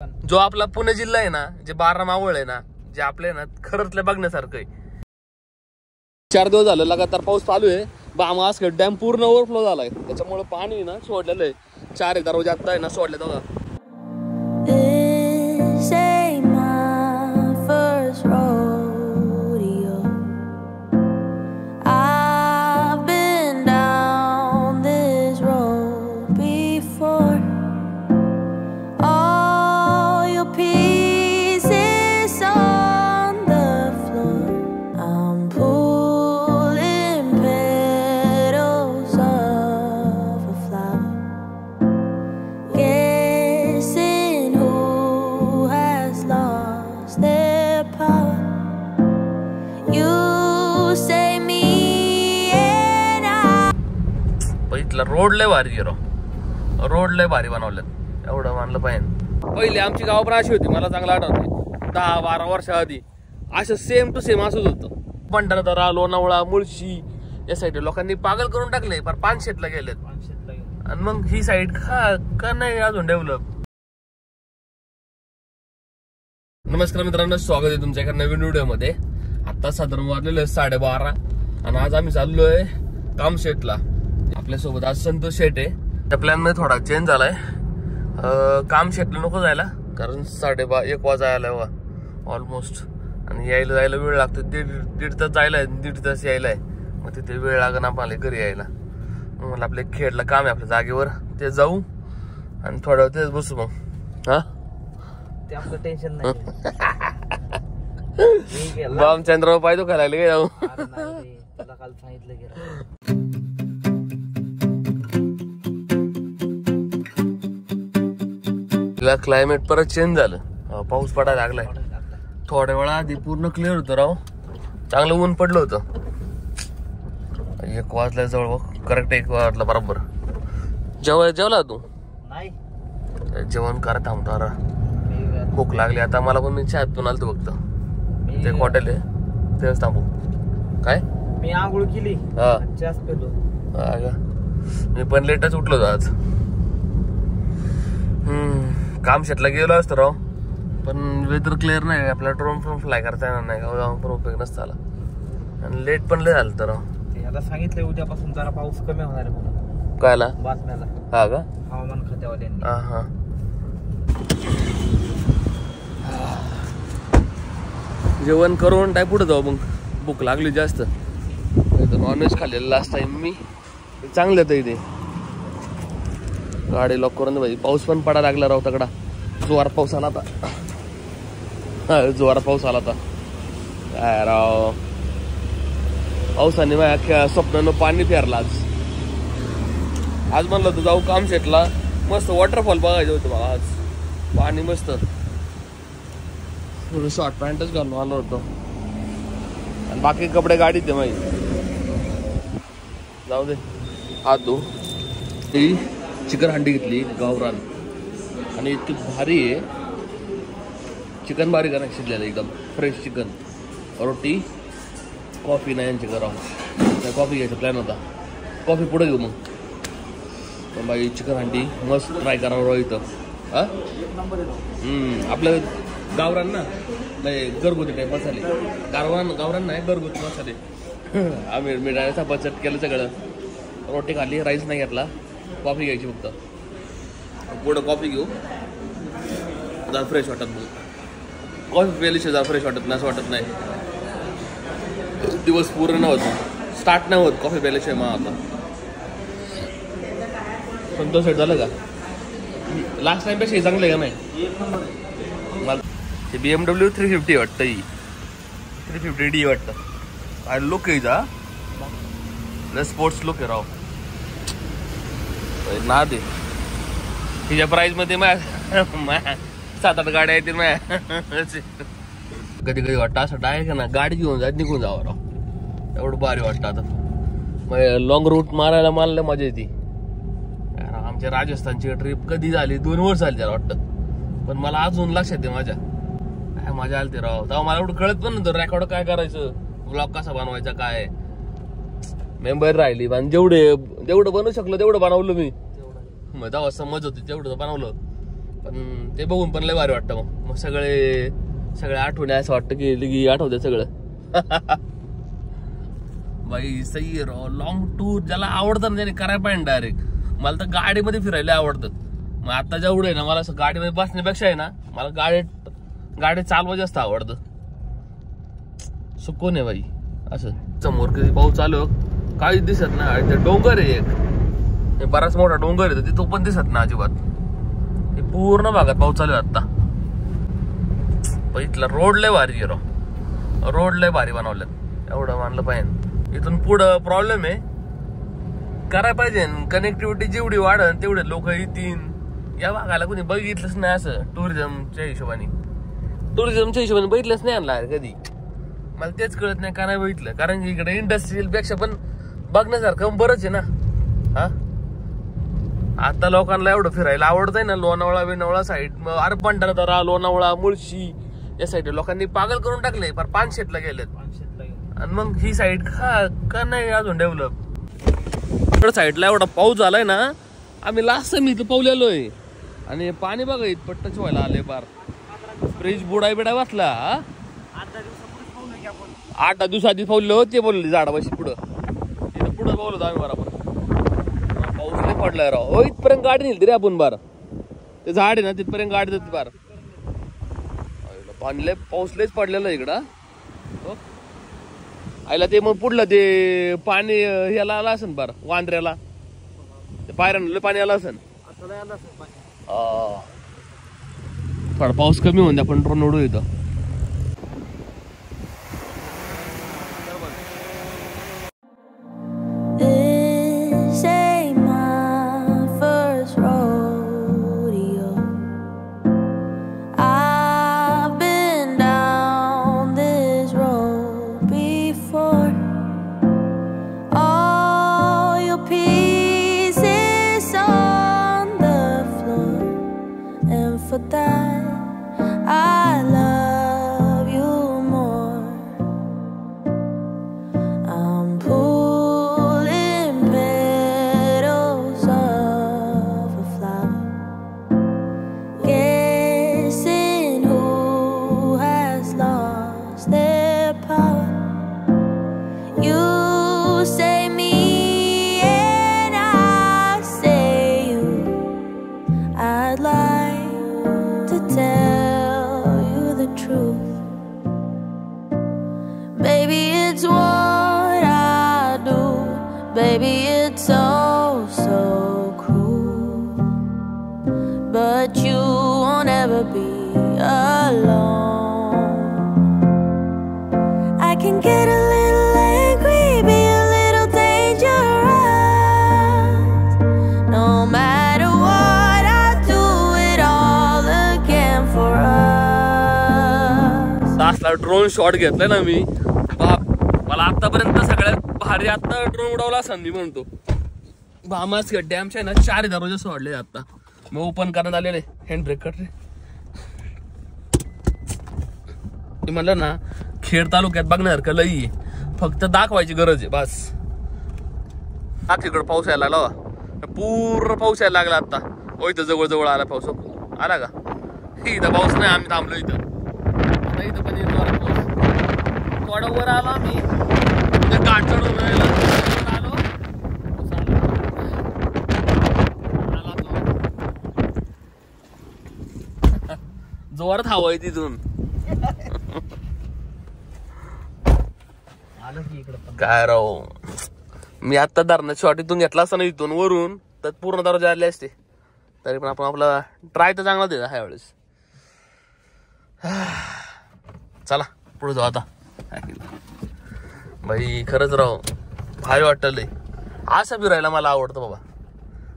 जो आपला पुणे जिल्हा आहे ना, जे 12 मावळ आहे ना, जे आपले ना खरंच बघण्यासारखं आहे. 4 दिवस झालं लगातार पाऊस चालू आहे. बामासखेड डॅम पूर्ण ओव्हरफ्लो झालाय, त्याच्यामुळे पाणी ना सोडलेलं आहे. 4 दरवाजे आता आहे ना सोडले बघा. रोड लय भारी गेलो, रोड लय भारी बनवलं, एवढं मानलं पाहिजे. पहिले आमची गाव पण अशी होती, मला चांगलं आठवते 10-12 वर्ष आधी असं सेम टू सेम असंच होतं. भंडारदरा, लोणावळा, मुळशी या साईड लोकांनी पागल करून टाकले, पर पानशेतला गेलेत. आणि मग ही साईड का नाही अजून डेव्हलप. नमस्कार मित्रांनो, स्वागत आहे तुमच्या एका नवीन व्हिडिओ मध्ये. आता साधारण वाजलेलं 12:30 आणि आज आम्ही चाललोय कामशेतला. आपल्यासोबत आज संतोष शेट आहे. त्या प्लॅन मध्ये थोडा चेंज झालाय. कामशेतला नको जायला, कारण 1:30 वाजायला ऑलमोस्ट, आणि यायला जायला वेळ लागतो. दीड तास जायला, 1.5 तास यायला आहे. मग तिथे वेळ लागेल आपल्याला घरी यायला. मला आपल्या खेडला काम आहे आपल्या जागेवर, ते जाऊ आणि थोड्या वेळ तेच बसू. मग हा ते आपलं टेन्शन नाही. बाम चंद्रबाबू पाय दुखायला लागले काय जाऊ. तुला काल सांगितलं गेलं. क्लायमेट परत चेंज झालं, पाऊस पडायला लागलाय. थोड्या वेळा आधी पूर्ण क्लिअर होतं राव, चांगलं ऊन पडलं होतं. 1 वाजल्या जवळ, करेक्ट 1 वाजला बरोबर. जेवला तू? नाही, जेवण करा थांबतो. भूक लागली आता मला पण. मी चहा पिऊन आलतो फक्त. ते हॉटेल आहे तेच थांबू. काय मी आंघोळ केली, चहाच पिलो. मी पण लेटच उठलो होतो आज. कामशेतला गेलो असतो राव, पण वेदर क्लिअर नाही. आपल्याला ड्रोन फ्लाय करता येणार नाही, जाऊन पण उपयोग नसता आला. आणि लेट पण लय झालं तर राव. आता सांगितलंय उद्यापासून जरा पाऊस कमी होणार आहे म्हणून कायला बातम्याला. हा का, हवामान खात्यावाल्यांनी. हा जेवण करून टाय पुढे जाऊ. मग भूक लागली जास्त. नॉनव्हेज खाल्लेलं लास्ट टाइम मी, चांगलं तर इथे. गाडी लॉक करून दे. पाऊस पण पडायला लागला राव तगडा. जोरात पाऊस आला आता, जोरात पाऊस आला आता. काय राव, पावसाने माझ्या अख्ख्या स्वप्नानं पाणी फेरलं आज म्हणलं होतं जाऊ कामशेतला, मस्त वॉटरफॉल बघायचं होतं मला आज. पाणी मस्त. शॉर्ट पॅन्टच घालून आलो होतो आणि बाकी कपडे गाडीत दे माहिती. जाऊ दे. हात धू. ती चिकन हंडी घेतली गावरान, आणि इतकी भारी आहे चिकन. भारी का नाही शिजलेलं, एकदम फ्रेश चिकन. रोटी, कॉफी नाही यांची करावं. कॉफी घ्यायचा प्लॅन होता, कॉफी पुढे घेऊ मग. पण बाई चिकन हंडी मस्त ट्राय करावं इथं. आपलं गावरान ना, नाही घरगुती टाईप मसाले. गावरान नाही, घरगुती मसाले. आम्ही मिठाचा बचत केलं सगळं. रोटी खाल्ली, राईस नाही घेतला, कॉफी घ्यायची फक्त. पुढं कॉफी घेऊ, जरा फ्रेश वाटत नाही. कॉफी प्यायल्याशिवाय जरा फ्रेश वाटत नाही, असं वाटत नाही. दिवस पूर्ण होत, स्टार्ट नाही होत कॉफी प्यायल्याशिवाय. मग आता संतोष सेट झालं का? लास्ट टाइम पेक्षा हे चांगलं आहे का नाही? मला ते BMW 350 वाटतं, ही 350D वाटतं. काय लुक आहे जा, स्पोर्ट्स लुक आहे राव ना. दे तिच्या प्राइस मध्ये 7-8 गाड्या येतील. कधी कधी वाटतं असं डायरेक्ट ना गाडी घेऊन जात निघून जावं राव, एवढं भारी वाटतं. आता लॉंग रूट मारायला मला मजा येते. आमच्या राजस्थानची ट्रिप कधी झाली, 2 वर्ष झाली त्याला वाटतं, पण मला अजून लक्षात आहे माझ्या. काय मजा आली ते राव. तेव्हा मला एवढं कळत पण नव्हतं रेकॉर्ड काय करायचं, ब्लॉग कसा बनवायचा, काय मेंबर राहिली. आणि जेवढं बनवू शकलो तेवढं बनवलं मी. तेव्हा समज होती तेवढं बनवलं. पण ते बघून पण लय भारी वाटतं. मग सगळे आठवणे असं वाटतं की आठवते सगळं. बाई सही लॉंग टूर ज्याला आवडतं ना त्याने करायला पाहिजे डायरेक्ट. मला तर गाडीमध्ये फिरायला आवडतं. मग आता जेवढं आहे ना मला असं गाडीमध्ये बसण्यापेक्षा आहे ना मला गाडी चालवा जास्त आवडतं. सुकून आहे बाई. असं समोर कधी पाऊस चालू काहीच दिसत नाही. ते डोंगर आहे एक बराच मोठा डोंगर आहे तिथं पण दिसत ना अजिबात. हे पूर्ण भागात पाऊस चालू आहे आता. इथला रोड लय भारी आहे. रोड लय भारी बनवल्यात एवढं मानलं पाहिजे. इथून पुढं प्रॉब्लेम आहे करायला पाहिजे. कनेक्टिव्हिटी जेवढी वाढेल तेवढे लोक येतील. या भागाला कोणी बघितलंच नाही असं टुरिझमच्या हिशोबाने बघितलंच नाही आणला कधी. मला तेच कळत नाही का नाही बघितलं. कारण की इकडे इंडस्ट्रियल पेक्षा पण बघण्यासारखं बरंच आहे ना. हा आता लोकांना एवढं फिरायला आवडतंय ना. लोणावळा साईड अरे भंडारदरा लोणावळा मुळशी या साईड लोकांनी पागल करून टाकले. पर पानशेतला गेलेत. आणि मग ही साईड का नाही अजून डेव्हलप. साईडला एवढा पाऊस झालाय ना. आम्ही लास्ट टाइम इथं पावलेलोय आणि पाणी बघा इथपट्टच व्हायला आले. बार ब्रिज बुडाय वाचला. 8 दिवस आधी पावलं ते बोलले झाडापाशी पुढं पावलं आम्ही बरोबर. पाऊस नाही पडलाय राव. इथपर्यंत गाडी नेली तरी आपण बार ते झाड आहे ना तिथपर्यंत गाडी जाते बार. पाणी पाऊस लयच पडलेला इकडं. आयला ते मग पुढलं ते पाणी ह्याला आला असेल बार वांद्र्याला ते पायऱ्यांना पाणी आलं असेल. थोडा पाऊस कमी होऊन आपण ड्रोन उडू येतो. Baby, it's so cruel, but you won't ever be alone. I can get a little angry, be a little dangerous. No matter what, I'll do it all again for us. तासला drone shot घेतलाय ना मी. मला आतापर्यंत सगळ्यात भारी आता drone उडवला असं मी म्हणतो. भामास डॅमच्या ना 4 दरवाजे सोडले आता. मग ओपन करण्यात आलेले हँड ब्रेक कर रे. म्हणलं ना खेड तालुक्यात बघण्यासारखं लई फक्त दाखवायची गरज आहे बस. तिकडं पाऊस यायला लागला. पूर्ण पाऊस यायला लागला आता. ओ इथं जवळ आला पाऊस. आला का इथं पाऊस नाही. आम्ही थांबलो इथं पण पाऊस थोडा वर आला. आम्ही काठ चढून आलो. जोरात हवा आहे तिथून. काय राव मी आता धरणात शॉट इथून घेतला असता ना इथून वरून तर पूर्ण दरवाजा आले असते. तरी पण आपण आपला ट्राय तर चांगला देता ह्या वेळेस. चला पुढे जाऊ आता. भाई खरंच राव भारी वाटलंय. असं फिरायला मला आवडतं बाबा.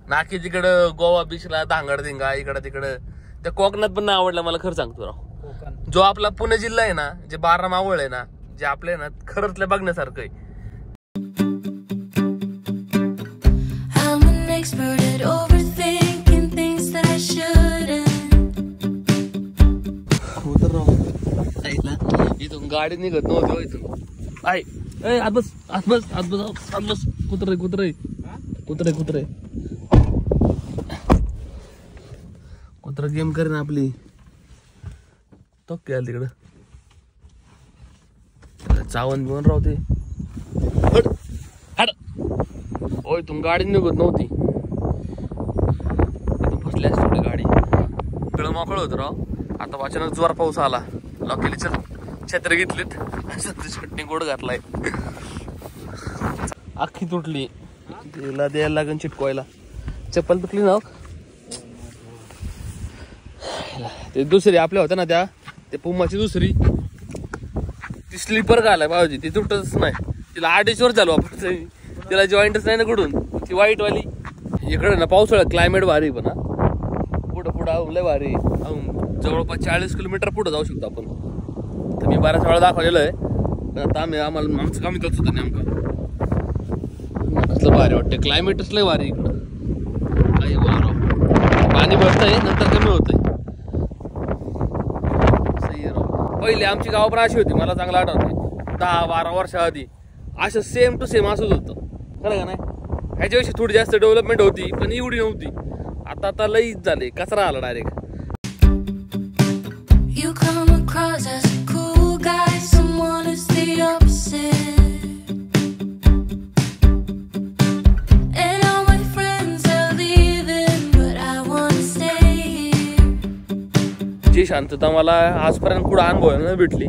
नाकी तिकडं गोवा बीचला धांगड धिंगा इकडं तिकडं. त्या कोकणात पण नाही आवडलं मला खरं सांगतो राव. जो आपला पुणे जिल्हा आहे ना जे 12 मावळ आहे ना जे आपले ना खरंच बघण्यासारखं आहे. इथून गाडी निघत नव्हती इथून. आई आत बस कुत्रे कुत्र गेम करेन आपली तो काय तिकडं चावण बिवण राहते. ओय तुम गाडी निघत नव्हती फसल्यास थोडी गाडी पिळ मोकळ होत राव. आता अचानक जोर पाऊस आला. लॉकेली छत्र घेतलीत चटणी गोड घातलाय. अख्खी तुटली तिला द्यायला लागेल चिटकवायला. चप्पल तुटली ना ते दुसरी आपल्या होत्या ना त्या ते पुमाची दुसरी ती स्लीपर घालाय पाहिजे. ती तुटतच नाही. तिला 2.5 वर्ष झालो आपण. तिला जॉईंटच नाही ना कुठून. ती वाईट वाली. इकडे ना पावसाळ्यात क्लायमेट भारी पण हा. पुढं लय भारी. जवळपास 40 किलोमीटर पुढे जाऊ शकतो आपण. तर मी बऱ्याच वेळा दाखवलेलं आहे पण आता आम्हाला आमचं कमी करत होतं नेमकं. कसलं भारी वाटतं. क्लायमेटच लय भारी इकडं. काही वारं पाणी भरतंय नंतर कमी होतंय. पहिले आमची गाव पण अशी होती. मला चांगलं आठवते 10-12 वर्षा आधी असं सेम टू सेम असंच होतं खरं का नाही. ह्याच्याविषयी थोडी जास्त डेव्हलपमेंट होती पण एवढी नव्हती. आता लईच झाले. कचरा आला direct. You come across as a cool guy, someone who's the opposite. And all my friends are leaving, but I wanna stay here. जी शांतता मला आजपर्यंत कुठं अनुभवायला नाही भेटली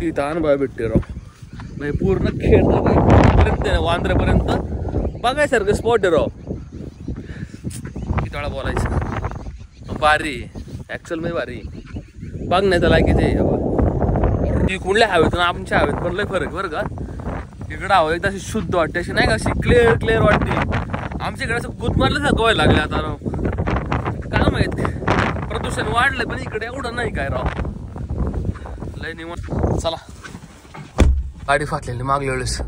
ती इथं अनुभवायला भेटते राव. म्हणजे पूर्ण खेळपर्यंत वांद्र्यापर्यंत बघायसारखं स्पॉट आहे राव. किती वेळा बोलायचं. भारी ऍक्च्युअल मध्ये भारी बघण्याचं लायकीच आहे. कुठल्या हवेत ना आमच्या हवेत पण लय फरक बरं का. इकडं हवं एकदा अशी शुद्ध वाटते अशी नाही का अशी क्लिअर वाटते. आमच्या इकडे असं गुदमारल्यासारखं व्हायला लागले आता राव. काय माहित प्रदूषण वाढलंय पण इकडे एवढं नाही काय राव. लय निवड. चला गाडी फाटलेली मागल्या वेळेस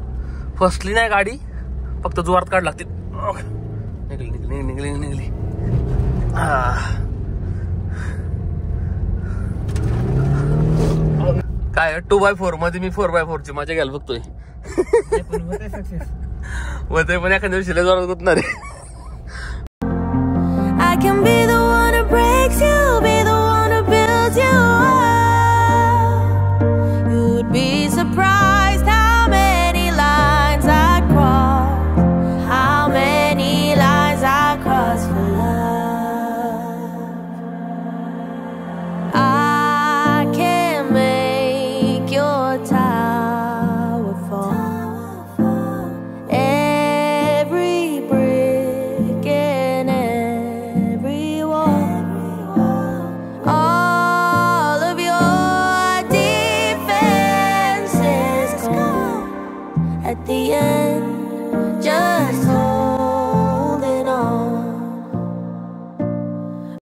फसली नाही गाडी फक्त जोरात काढ लागते. निघली. काय 2x4 मध्ये मी 4x4 ची मजा घ्यायला बघतोय. होते पण एखाद्या दिवशी लय जोरात गुतणार आहे. I can be the one who breaks you, be the one who builds you up. You'd be surprised how many lines I cross, how many lines I cross for love. I can make your tower fall. Every brick and every wall, all of your defenses gone at the end. Just